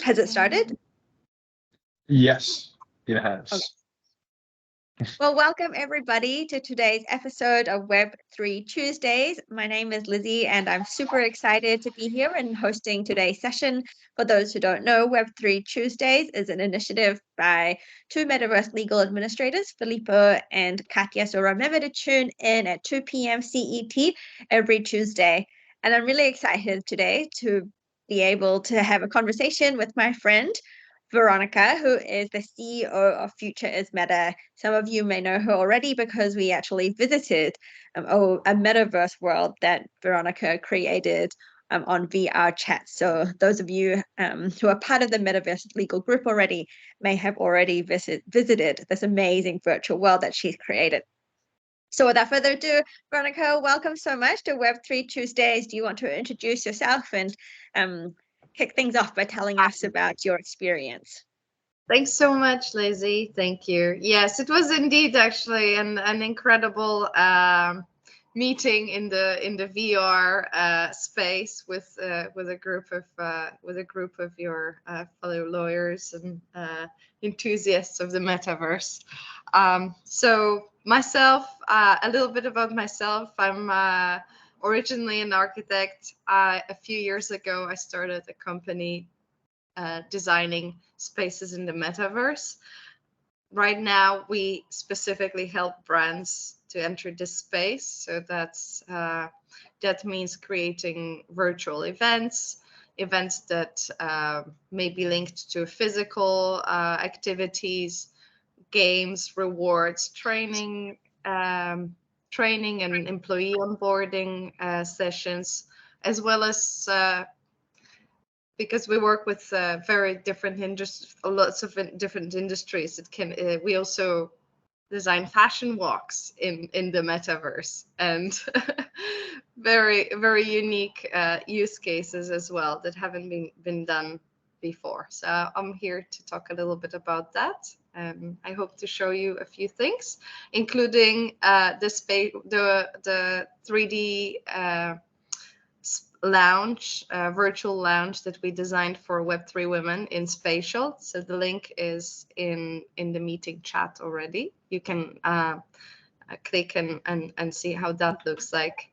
Has it started? Yes, it Okay. has. Well, welcome everybody to today's episode of Web3 Tuesdays. My name is Lizzie and I'm super excited to be here and hosting today's session. For those who don't know, Web3 Tuesdays is an initiative by two Metaverse legal administrators, Filippo and Katya. So remember to tune in at 2 p.m. CET every Tuesday. And I'm really excited today to be able to have a conversation with my friend, Weronika, who is the CEO of Future is Meta. Some of you may know her already because we actually visited a metaverse world that Weronika created on VR chat. So those of you who are part of the Metaverse legal group already may have already visited this amazing virtual world that she's created. So without further ado, Weronika, welcome so much to Web3 Tuesdays. Do you want to introduce yourself and kick things off by telling us about your experience? Thanks so much, Lizzie. Thank you. Yes, it was indeed actually an incredible meeting in the VR space with a group of your fellow lawyers and enthusiasts of the metaverse. So myself, a little bit about myself. I'm originally an architect. A few years ago, I started a company designing spaces in the metaverse. Right now, we specifically help brands to enter this space. So that means creating virtual events that may be linked to physical activities, games, rewards, training and employee onboarding sessions, as well as because we work with very different lots of different industries. We also design fashion walks in the metaverse, and very unique use cases as well that haven't been done before. So I'm here to talk a little bit about that. I hope to show you a few things, including the 3D lounge, virtual lounge that we designed for Web3 women in Spatial. So the link is in the meeting chat already. You can click and see how that looks like.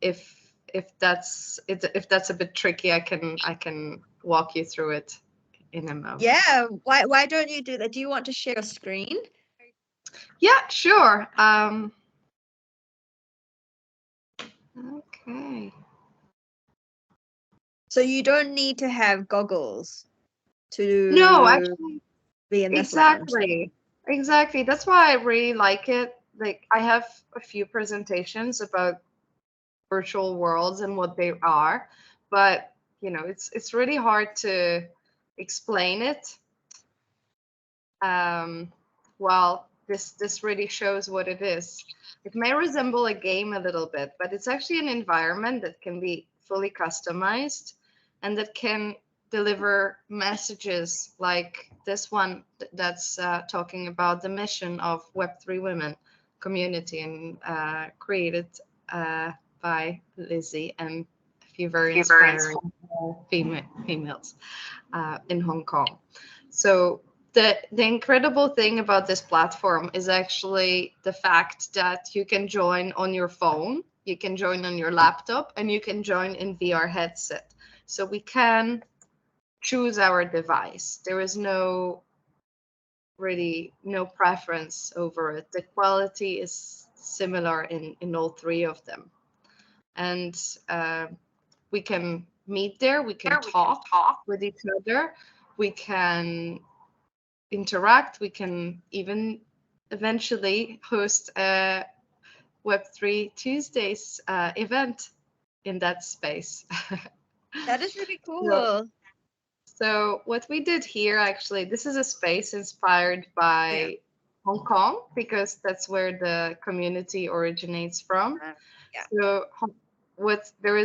If that's a bit tricky, I can walk you through it in a moment. Yeah, why don't you do that? Do you want to share your screen? Yeah, sure. Okay. So you don't need to have goggles to actually, be in this lounge. Exactly. That's why I really like it. Like, I have a few presentations about virtual worlds and what they are, but it's really hard to explain it. Well, this really shows what it is. It may resemble a game a little bit, but it's actually an environment that can be fully customized and that can deliver messages like this one that's talking about the mission of Web3 Women community and created by Lizzie and a few very inspiring females in Hong Kong. So the incredible thing about this platform is actually the fact that you can join on your phone, you can join on your laptop, and you can join in VR headset. So we can choose our device. There is no preference over it. The quality is similar in all three of them. And we can meet there, we can talk with each other, we can interact, we can even eventually host a Web3TuesDays event in that space. That is really cool. So what we did here, actually, this is a space inspired by Hong Kong, because that's where the community originates from. So there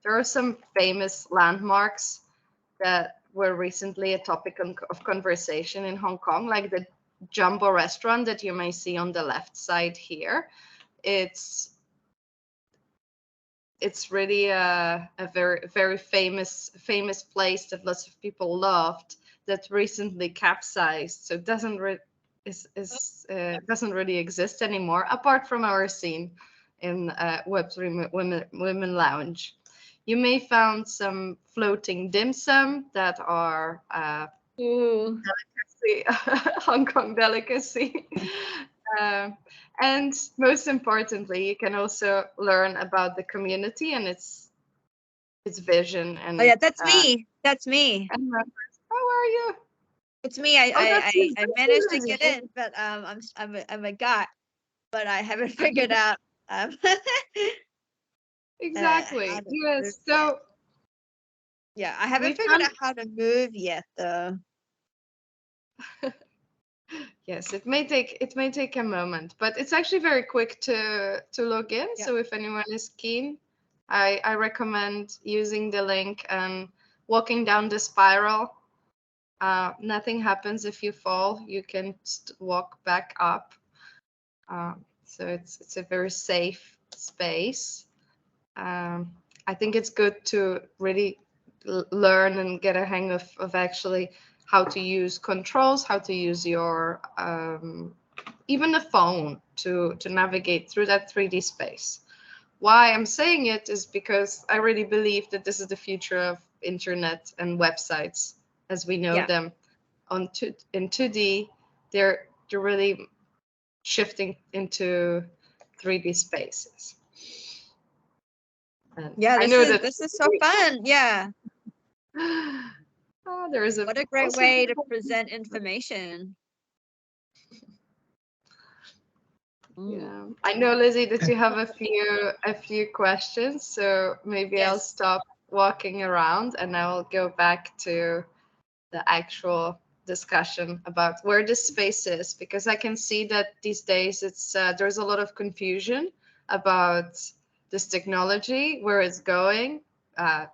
are some famous landmarks that were recently a topic of conversation in Hong Kong, like the Jumbo restaurant that you may see on the left side here. It's it's really a very famous place that lots of people loved that recently capsized. So it doesn't doesn't really exist anymore, apart from our scene in Web3 Women Lounge. You may found some floating dim sum that are delicacy, Hong Kong delicacy. And most importantly, you can also learn about the community and its vision. And oh yeah, that's me. That's me. and members. How are you? It's me. I managed to get Lizzie. in, but I'm a guy, but I haven't figured out Exactly. how to move Yes. yet. So Yeah, I haven't figured out how to move yet though. yes, it may take a moment, but it's actually very quick to log in. Yeah. So if anyone is keen, I recommend using the link and walking down the spiral. Nothing happens if you fall. You can walk back up. So it's a very safe space. I think it's good to really learn and get a hang of actually how to use controls, how to use your even a phone to navigate through that 3D space. Why I'm saying it is because I really believe that this is the future of internet and websites as we know them. In 2D, they're really shifting into 3D spaces. And Yeah, I know this is so fun. Yeah. Oh, there is What a great way to present information. Yeah, I know, Lizzie, that you have a few questions, so maybe I'll Yes. stop walking around and I'll go back to the actual discussion about where this space is, because I can see that these days it's there's a lot of confusion about this technology, where it's going.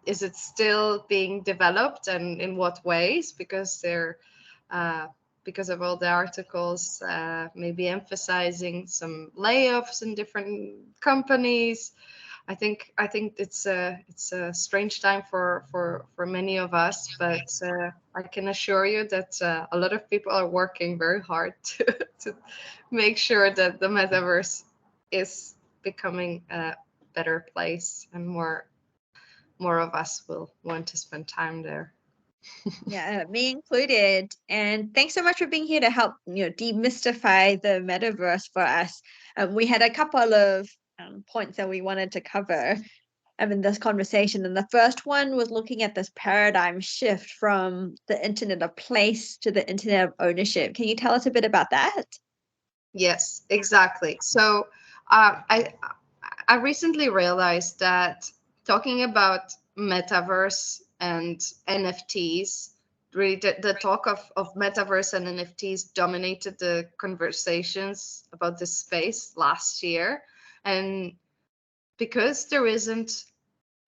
Is it still being developed, and in what ways? Because because of all the articles, maybe emphasizing some layoffs in different companies. I think it's a strange time for many of us, but I can assure you that a lot of people are working very hard to make sure that the metaverse is becoming a better place, and more of us will want to spend time there. Yeah, me included. And thanks so much for being here to help, demystify the metaverse for us. We had a couple of points that we wanted to cover in this conversation. And the first one was looking at this paradigm shift from the internet of place to the internet of ownership. Can you tell us a bit about that? Yes, exactly. So I recently realized that talking about metaverse and NFTs, really the talk of metaverse and NFTs dominated the conversations about this space last year. And because there isn't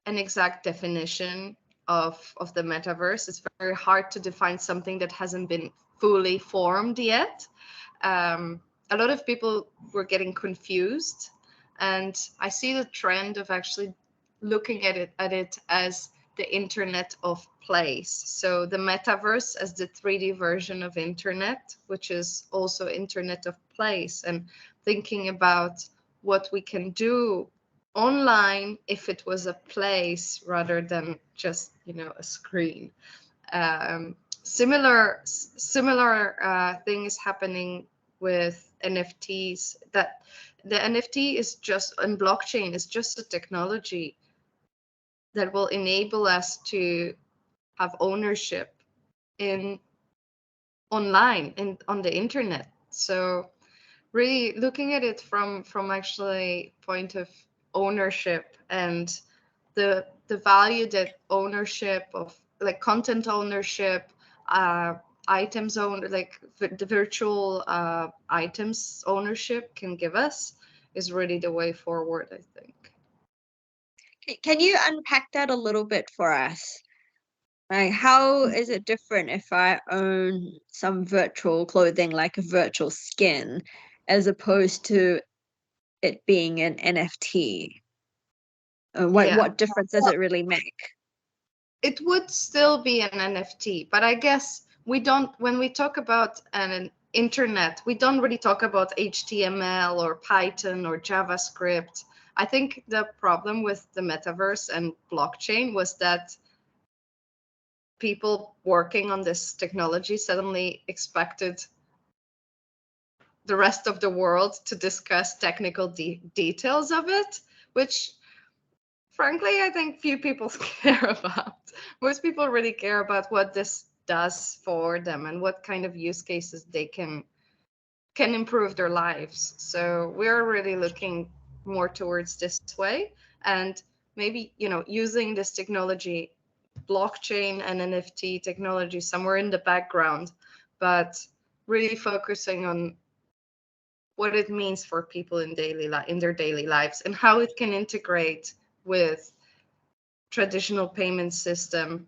an exact definition of the metaverse, it's very hard to define something that hasn't been fully formed yet. A lot of people were getting confused, and I see the trend of actually looking at it as the internet of place. So the metaverse as the 3D version of internet, which is also internet of place, and thinking about what we can do online if it was a place rather than just a screen. Similar thing is happening with NFTs, that the NFT is just, and blockchain is just a technology that will enable us to have ownership in online and on the internet. So really looking at it from actually point of ownership, and the value that ownership of like content ownership, items owned, like the virtual items ownership can give us, is really the way forward, I think. Can you unpack that a little bit for us? Like, how is it different if I own some virtual clothing, like a virtual skin, as opposed to it being an NFT? What difference does it really make? It would still be an NFT, but I guess we don't, when we talk about an internet, we don't really talk about HTML or Python or JavaScript. I think the problem with the metaverse and blockchain was that people working on this technology suddenly expected the rest of the world to discuss technical details of it, which frankly, I think few people care about. Most people really care about what this does for them and what kind of use cases they can improve their lives. So we're really looking more towards this way, and maybe, you know, using this technology, blockchain and NFT technology, somewhere in the background, but really focusing on what it means for people in their daily lives and how it can integrate with traditional payment system,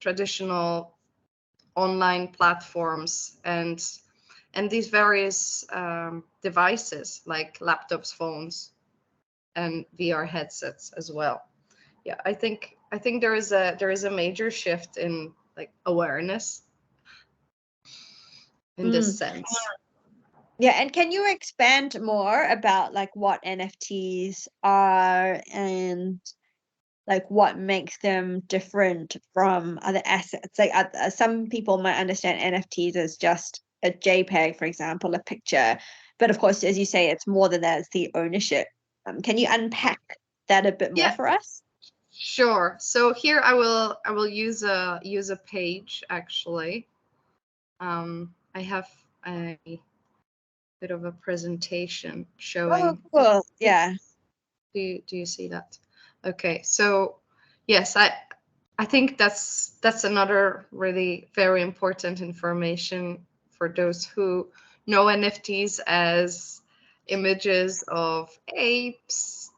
traditional online platforms, and these various devices like laptops, phones, and VR headsets as well. Yeah, I think there is a major shift in like awareness in this sense. Yeah, and can you expand more about like what NFTs are and like what makes them different from other assets? Like some people might understand NFTs as just a JPEG, for example, a picture, but of course, as you say, it's more than that. It's the ownership. Can you unpack that a bit more Yeah, for us? sure. So here I will use a page actually. I have a bit of a presentation Oh, showing. cool. Yeah. Do you see that? Okay, so yes, I think that's another really very important information for those who know NFTs as images of apes,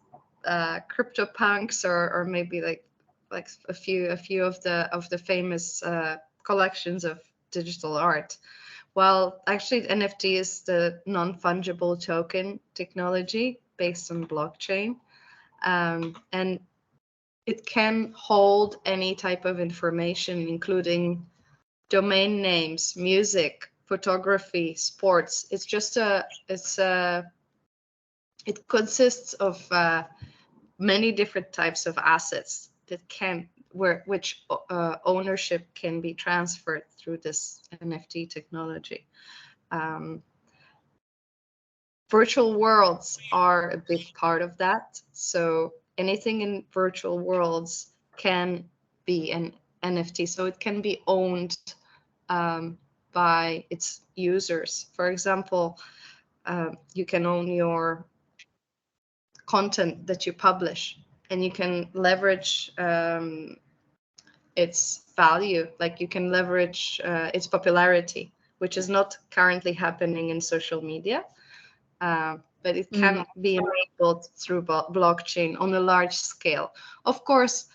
CryptoPunks, or maybe like a few of the famous collections of digital art. Well, actually, NFT is the non-fungible token technology based on blockchain, and it can hold any type of information, including domain names, music, photography, sports. It consists of many different types of assets that which ownership can be transferred through this NFT technology. Virtual worlds are a big part of that. So anything in virtual worlds can be an NFT. So it can be owned by its users. For example, you can own your content that you publish, and you can leverage its value. Like you can leverage its popularity, which is not currently happening in social media. But it can be enabled through blockchain on a large scale. Of course,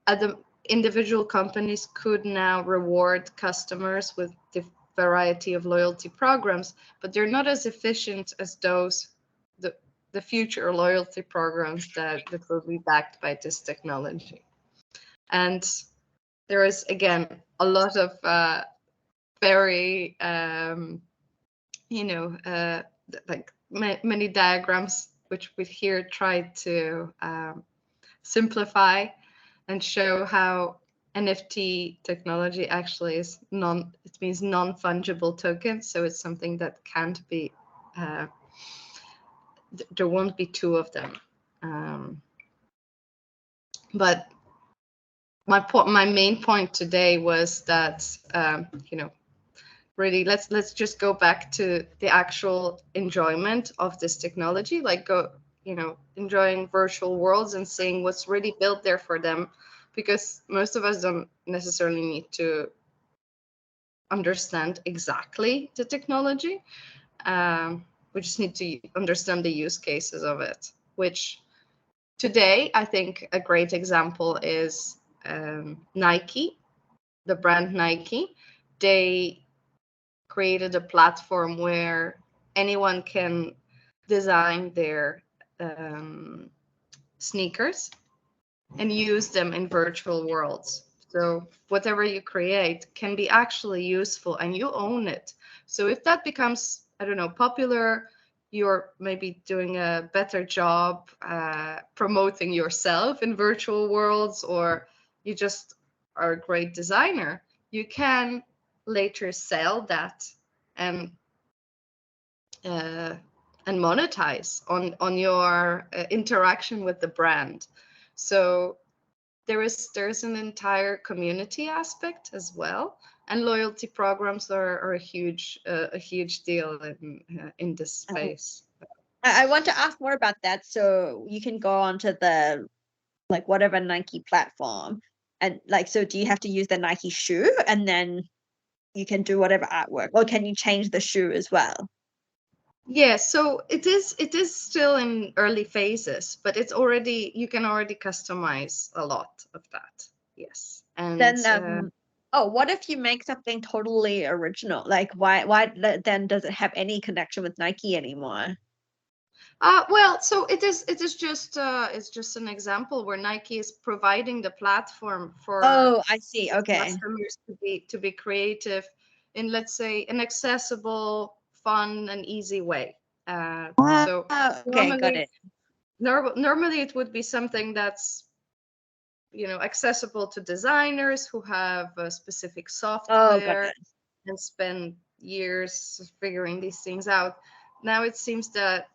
the individual companies could now reward customers with the variety of loyalty programs, but they're not as efficient as the future loyalty programs that will be backed by this technology. And there is, again, a lot of very, like many diagrams, which we here try to simplify and show how NFT technology actually is it means non-fungible tokens. So it's something that can't be, there won't be two of them. But my main point today was that, really, let's just go back to the actual enjoyment of this technology, like enjoying virtual worlds and seeing what's really built there for them, because most of us don't necessarily need to understand exactly the technology. We just need to understand the use cases of it, which today I think a great example is Nike, the brand Nike. They created a platform where anyone can design their sneakers and use them in virtual worlds. So whatever you create can be actually useful and you own it. So if that becomes, I don't know, popular, you're maybe doing a better job promoting yourself in virtual worlds, or you just are a great designer, you can later sell that and uh, and monetize on your interaction with the brand. So there's an entire community aspect as well, and loyalty programs are a huge deal in this space. I want to ask more about that. So you can go onto the like whatever Nike platform, and like, so do you have to use the Nike shoe and then you can do whatever artwork, or can you change the shoe as well? Yeah, so it is still in early phases, but you can already customize a lot of that. Yes. And Then oh, what if you make something totally original? Like then does it have any connection with Nike anymore? well, so it is just it's just an example where Nike is providing the platform for Oh, I see. Okay. customers to be creative in, let's say, an accessible, fun, and easy way. So Okay, got it. normally it would be something that's, accessible to designers who have a specific Oh, got software it. and spend years figuring these things out. Now it seems that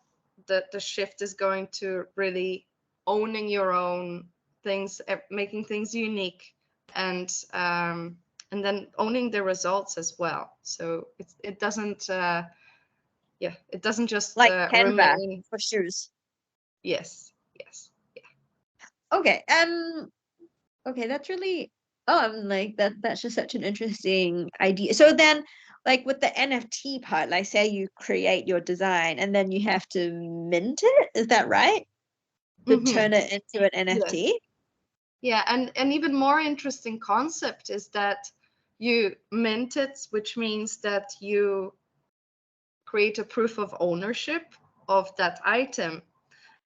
the shift is going to really owning your own things, making things unique, and then owning the results as well. So it doesn't it doesn't just Like Canva remain. for shoes. Yes, yes, yeah. Okay. Okay, that's really, oh, I'm like that's just such an interesting idea. So then, like with the NFT part, like say you create your design and then you have to mint it, is that right? To turn it into an NFT? Yes. Yeah, and even more interesting concept is that you mint it, which means that you create a proof of ownership of that item.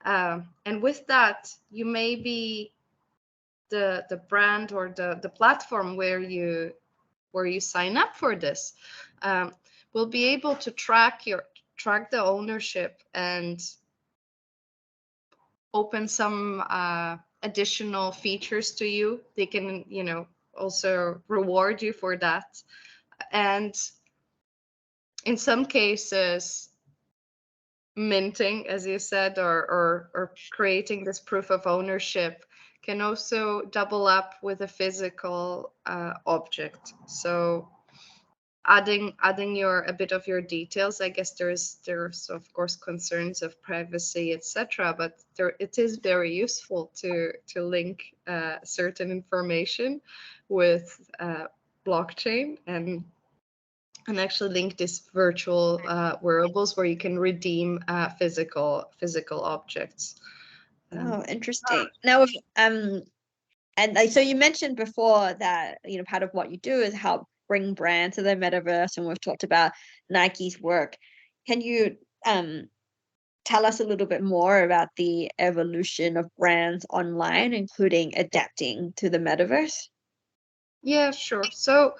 And with that, you may be the brand or the platform where you sign up for this will be able to track the ownership and open some additional features to you. They can, also reward you for that. And in some cases, minting, as you said, or creating this proof of ownership can also double up with a physical object. So adding a bit of your details. I guess there's of course concerns of privacy, etc., but it is very useful to link certain information with blockchain and actually link these virtual wearables where you can redeem physical objects. Oh, interesting. Now, and so you mentioned before that, part of what you do is help bring brands to the metaverse, and we've talked about Nike's work. Can you tell us a little bit more about the evolution of brands online, including adapting to the metaverse? Yeah, sure. So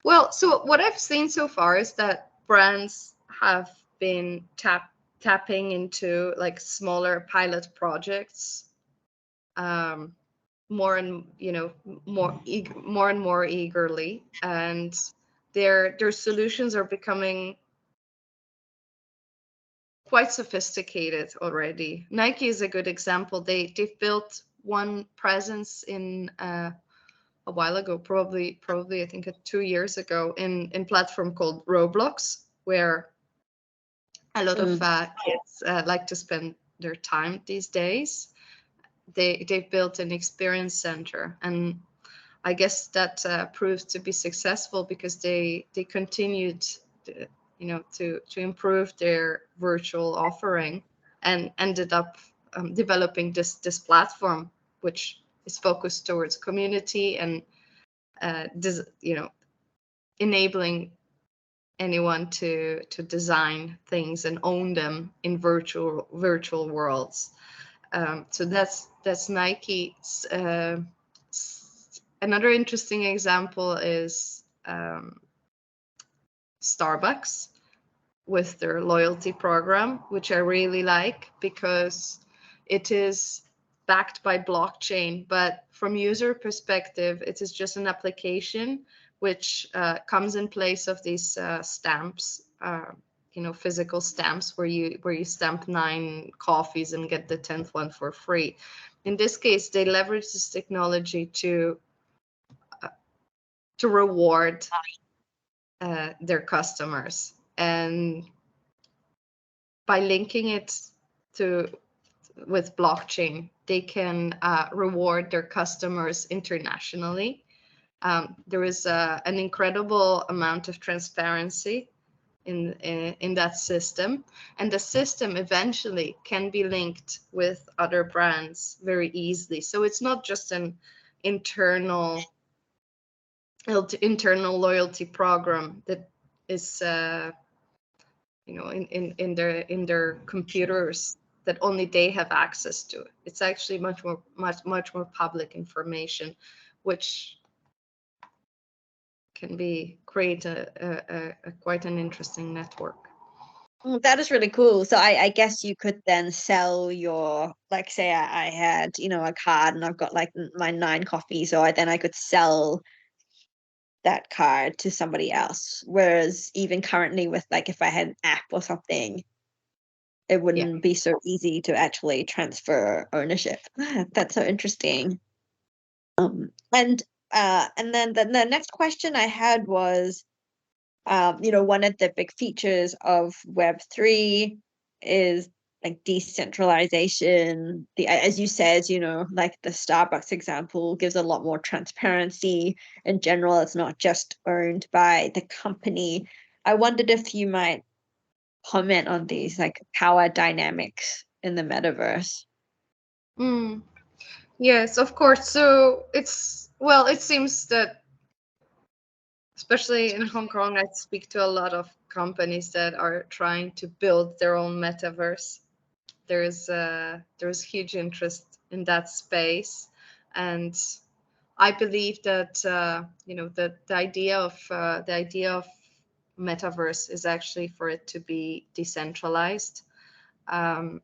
what I've seen so far is that brands have been tapping into like smaller pilot projects more and more eagerly, and their solutions are becoming quite sophisticated already. Nike is a good example. They've built one presence in a while ago, probably I think 2 years ago, in platform called Roblox, where a lot of kids like to spend their time these days. They've built an experience center, and I guess that proves to be successful because they continued to improve their virtual offering and ended up developing this platform, which is focused towards community and enabling anyone to design things and own them in virtual worlds. So that's Nike. Another interesting example is Starbucks with their loyalty program, which I really like because it is backed by blockchain. But from user perspective, it is just an application which comes in place of these stamps, physical stamps where you stamp 9 coffees and get the 10th one for free. In this case, they leverage this technology to reward their customers, and by linking it with blockchain, they can reward their customers internationally. There is an incredible amount of transparency in that system, and the system eventually can be linked with other brands very easily. So it's not just an internal loyalty program that is in their computers that only they have access to. It's actually much more public information, which can create a quite an interesting network. That is really cool. So I guess you could then sell your, like, say I had, a card and I've got like my 9 coffees, so I could sell that card to somebody else. Whereas even currently with, like, if I had an app or something, it wouldn't be so easy to actually transfer ownership. That's so interesting. And then the next question I had was, one of the big features of Web3 is like decentralization. As you said, like the Starbucks example gives a lot more transparency. In general, it's not just owned by the company. I wondered if you might comment on these, like, power dynamics in the metaverse. Yes, of course. So it seems that, especially in Hong Kong, I speak to a lot of companies that are trying to build their own metaverse. There's huge interest in that space, and I believe that the idea of metaverse is actually for it to be decentralized. But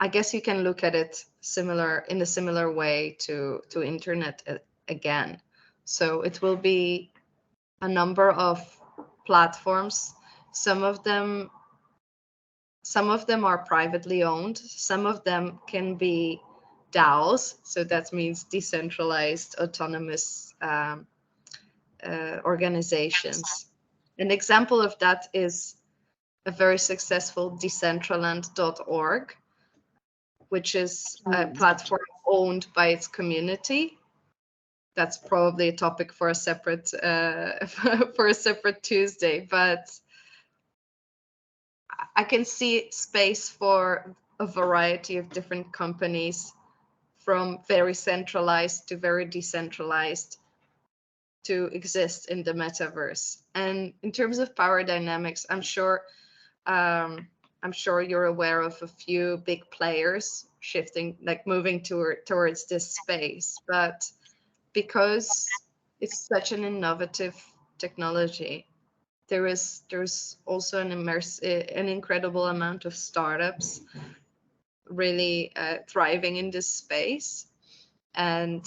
I guess you can look at it in a similar way to internet again. So it will be a number of platforms. Some of them are privately owned. Some of them can be DAOs. So that means decentralized autonomous organizations. An example of that is a very successful decentraland.org, which is a platform owned by its community. That's probably a topic for a separate Tuesday, but I can see space for a variety of different companies, from very centralized to very decentralized, to exist in the metaverse. And in terms of power dynamics, I'm sure you're aware of a few big players moving towards this space. But because it's such an innovative technology, there's also an incredible amount of startups really thriving in this space. And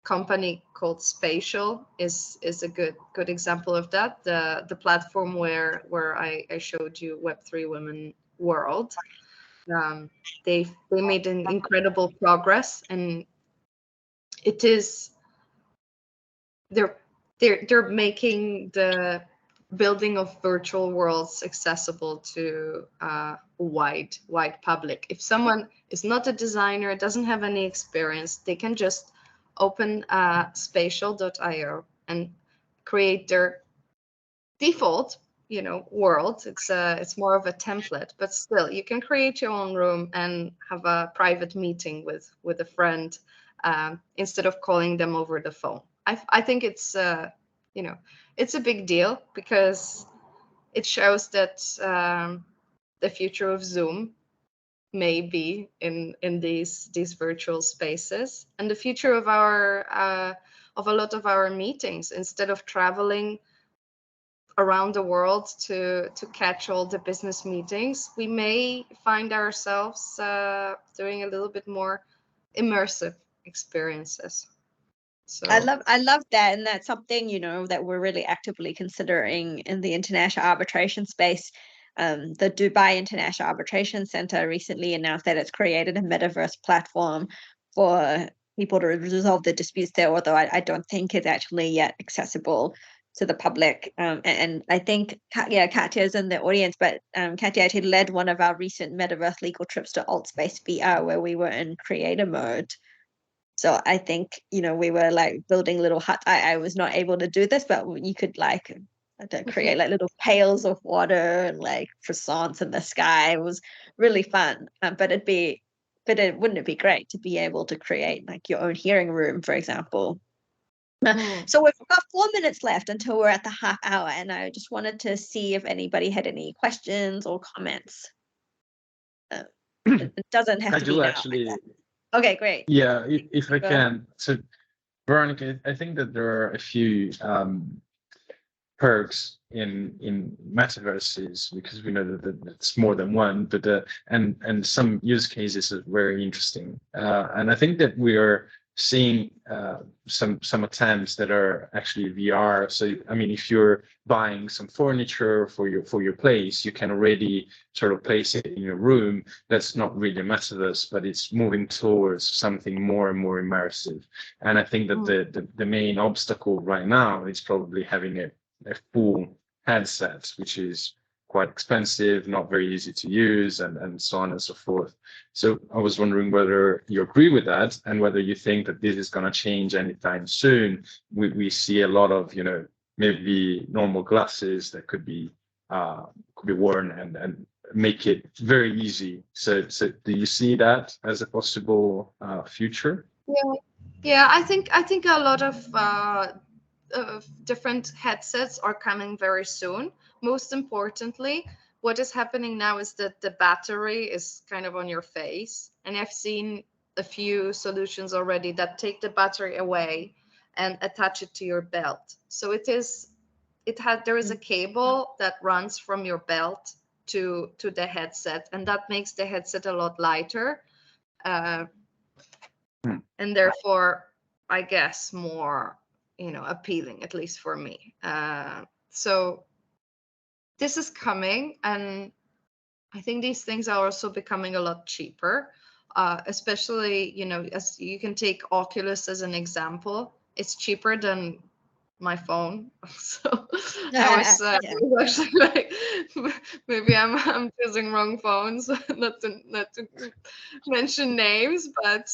company called Spatial is a good example of that. The platform where I showed you, Web3 Women World. They made an incredible progress, and they're making the building of virtual worlds accessible to wide public. If someone is not a designer, doesn't have any experience, they can just open spatial.io and create their default world. It's more of a template, but still you can create your own room and have a private meeting with a friend instead of calling them over the phone. I think it's it's a big deal, because it shows that the future of Zoom may be in these virtual spaces, and the future of our of a lot of our meetings. Instead of traveling around the world to catch all the business meetings, we may find ourselves doing a little bit more immersive experiences. So I love that, and that's something, you know, that we're really actively considering in the international arbitration space. The Dubai International Arbitration Center recently announced that it's created a metaverse platform for people to resolve their disputes there, although I don't think it's actually yet accessible to the public. And I think, Katya's in the audience, but Katya actually led one of our recent metaverse legal trips to Altspace VR, where we were in creator mode. So I think, you know, we were like building little huts. I was not able to do this, but you could like create like little pails of water and like croissants in the sky. It was really fun. But wouldn't it be great to be able to create like your own hearing room, for example? So we've got 4 minutes left until we're at the half hour, and I just wanted to see if anybody had any questions or comments. It doesn't have I to be do now. actually. Okay, great. Yeah, if I Go. can. So, Veronica, I think that there are a few perks in metaverses, because we know that it's more than one, but and some use cases are very interesting, and I think that we are seeing some attempts that are actually VR. So I mean, if you're buying some furniture for your place, you can already sort of place it in your room. That's not really a metaverse, but it's moving towards something more and more immersive. And I think that the main obstacle right now is probably having a full headset, which is quite expensive, not very easy to use, and so on and so forth. So I was wondering whether you agree with that, and whether you think that this is going to change anytime soon. We see a lot of, you know, maybe normal glasses that could be worn and make it very easy. So do you see that as a possible future? Yeah, I think a lot of different headsets are coming very soon. Most importantly, what is happening now is that the battery is kind of on your face, and I've seen a few solutions already that take the battery away and attach it to your belt. So there is a cable that runs from your belt to the headset, and that makes the headset a lot lighter, and therefore, I guess, more, you know, appealing, at least for me. So this is coming, and I think these things are also becoming a lot cheaper, especially, you know, as you can take Oculus as an example. It's cheaper than my phone. So I was actually like, maybe I'm choosing wrong phones, not to mention names, but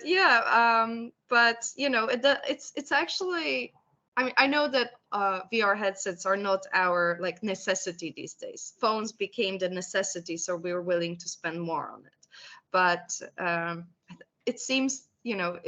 yeah, but you know, it's actually, I mean, I know that VR headsets are not our like necessity these days. Phones became the necessity, so we were willing to spend more on it. But it seems, you know,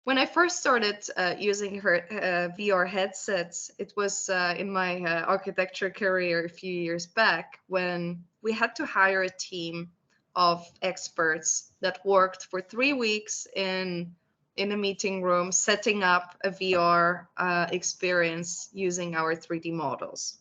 when I first started using VR headsets, it was in my architecture career a few years back, when we had to hire a team of experts that worked for 3 weeks in a meeting room, setting up a VR experience using our 3D models.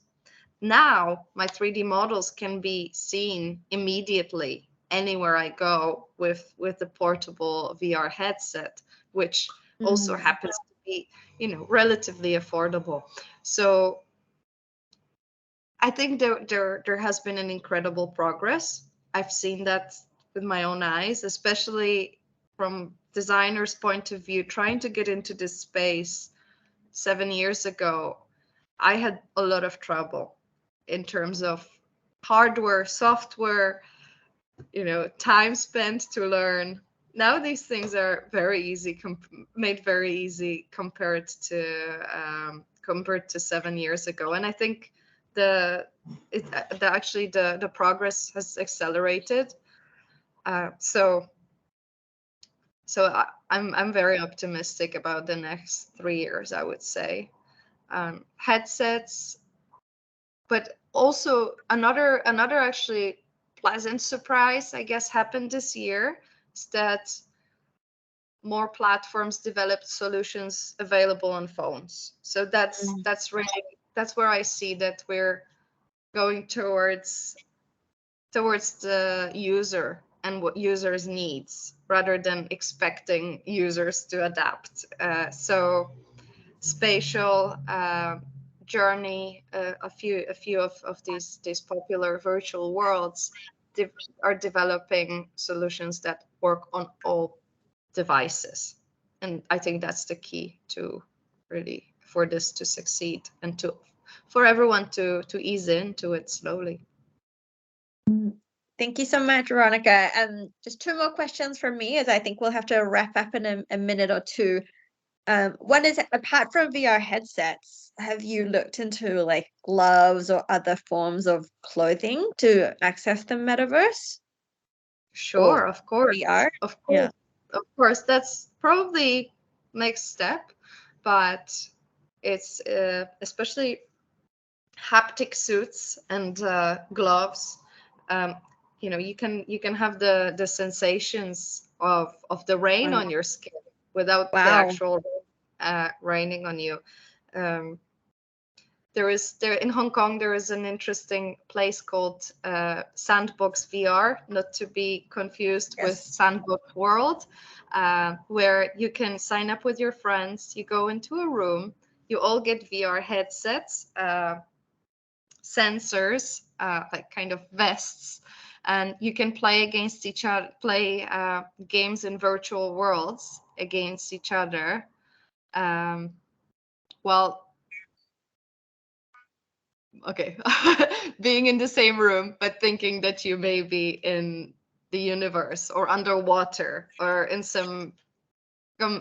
Now, my 3D models can be seen immediately anywhere I go with a portable VR headset, which also happens to be, you know, relatively affordable. So I think there has been an incredible progress. I've seen that with my own eyes, especially from designers' point of view. Trying to get into this space 7 years ago, I had a lot of trouble in terms of hardware, software, you know, time spent to learn. Now these things are very easy, made very easy compared to 7 years ago. And I think the progress has accelerated. So I'm very optimistic about the next 3 years, I would say. Headsets, but also another actually pleasant surprise, I guess, happened this year is that more platforms developed solutions available on phones. So that's where I see that we're going towards the user and what users needs rather than expecting users to adapt. So spatial journey, a few of these popular virtual worlds are developing solutions that work on all devices, and I think that's the key to really for this to succeed and for everyone to ease into it slowly. Thank you so much, Weronika. Just two more questions from me, as I think we'll have to wrap up in a minute or two. One is, apart from VR headsets, have you looked into like gloves or other forms of clothing to access the metaverse? Sure, of course. VR? Of course. Yeah. Of course, that's probably next step, but it's especially haptic suits and gloves. You can have the sensations of the rain on your skin without the actual raining on you. There in Hong Kong, there is an interesting place called Sandbox VR, not to be confused with Sandbox World, where you can sign up with your friends. You go into a room, you all get VR headsets, sensors, like kind of vests, and you can play against each other, play games in virtual worlds against each other. Being in the same room, but thinking that you may be in the universe or underwater or in some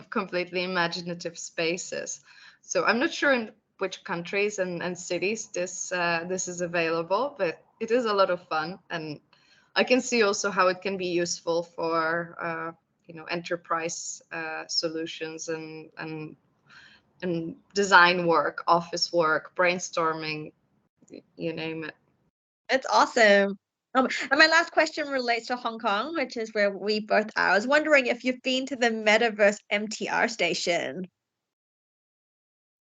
completely imaginative spaces. So I'm not sure in which countries and cities this is available, but it is a lot of fun, and I can see also how it can be useful for enterprise solutions and design work, office work, brainstorming, you name it. It's awesome. And my last question relates to Hong Kong, which is where we both are. I was wondering if you've been to the Metaverse MTR station.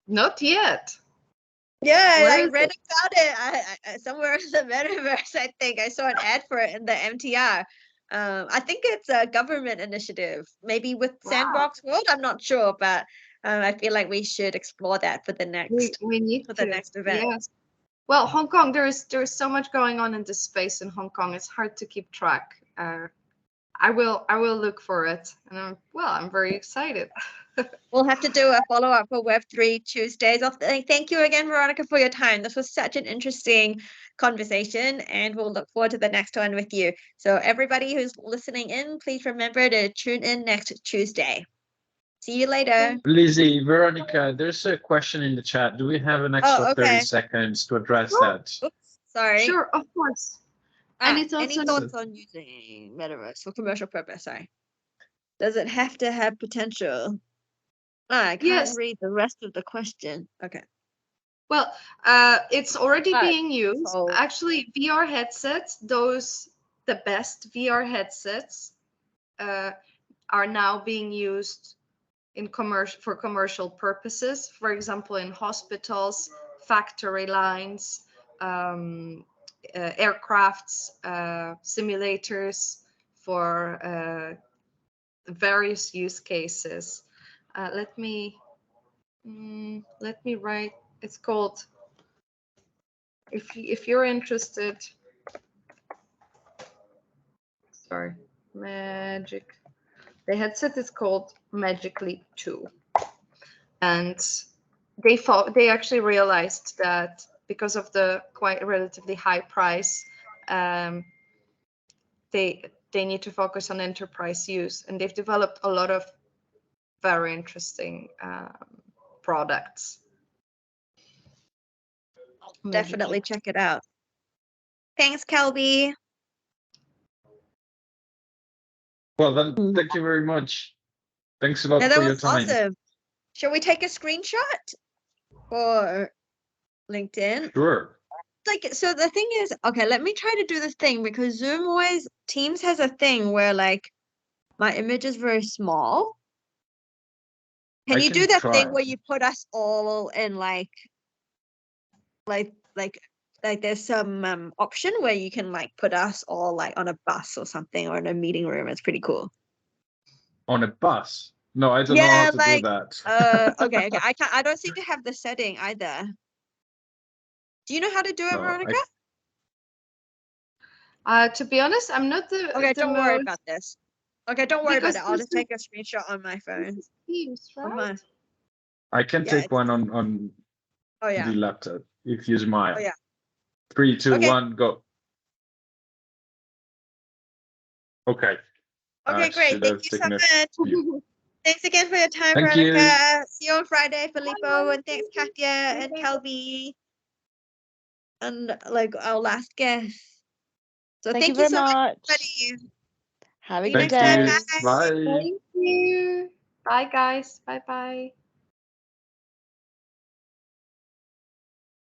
Not yet. Yeah, I read about it. Somewhere in the Metaverse, I think. I saw an ad for it in the MTR. I think it's a government initiative, maybe with Sandbox World. I'm not sure, but I feel like we should explore that for the next the next event. Yes. Well, Hong Kong, there's so much going on in this space in Hong Kong. It's hard to keep track. I will look for it, and I'm very excited. We'll have to do a follow-up for Web3TuesDays. Thank you again, Weronika, for your time. This was such an interesting conversation, and we'll look forward to the next one with you. So everybody who's listening in, please remember to tune in next Tuesday. See you later. Lizzie, Weronika, there's a question in the chat. Do we have an extra 30 seconds to address that? Oops, sorry. Sure, of course. Any thoughts on using Metaverse for commercial purpose? Sorry. Does it have to have potential? I can't read the rest of the question. Okay. Well, it's already being used. Actually, VR headsets, the best VR headsets are now being used for commercial purposes. For example, in hospitals, factory lines, aircrafts, simulators for various use cases. Let me write. It's called. If you're interested. Sorry, Magic. The headset is called Magic Leap 2, and they actually realized that because of the quite relatively high price, they need to focus on enterprise use, and they've developed a lot of very interesting products. I'll definitely check it out. Thanks, Kelby. Well, then, thank you very much. Thanks a lot for your time. Awesome. Shall we take a screenshot for LinkedIn? Sure. like, so the thing is, okay, let me try to do this thing because Teams has a thing where like my image is very small. Can I you can do that thing try. where you put us all in like there's some option where you can like put us all like on a bus or something or in a meeting room. It's pretty cool. On a bus? No, I don't know how Yeah, to do like that. okay. I don't seem to have the setting either. Do you know how to do it, No, Veronica? To be honest, I'm not Okay, the don't worry most, about this. Okay, don't worry about because it. I'll this just take a screenshot on my phone. is Teams, On right? my I can yeah, take one on oh yeah. the laptop if you Oh smile. yeah. 3, 2, Okay. 1, go. Okay. Okay, I great. should Thank have you so taken a much. view. Thanks again for your time, Thank you. Veronica. See you on Friday, Filippo, and thanks, Katya and Kelby, and like our last guest. So Thank you thank you very so much, much. everybody. Have a See you good next time. Thank you. day. Bye. Bye. Thank you. Bye, guys. Bye bye.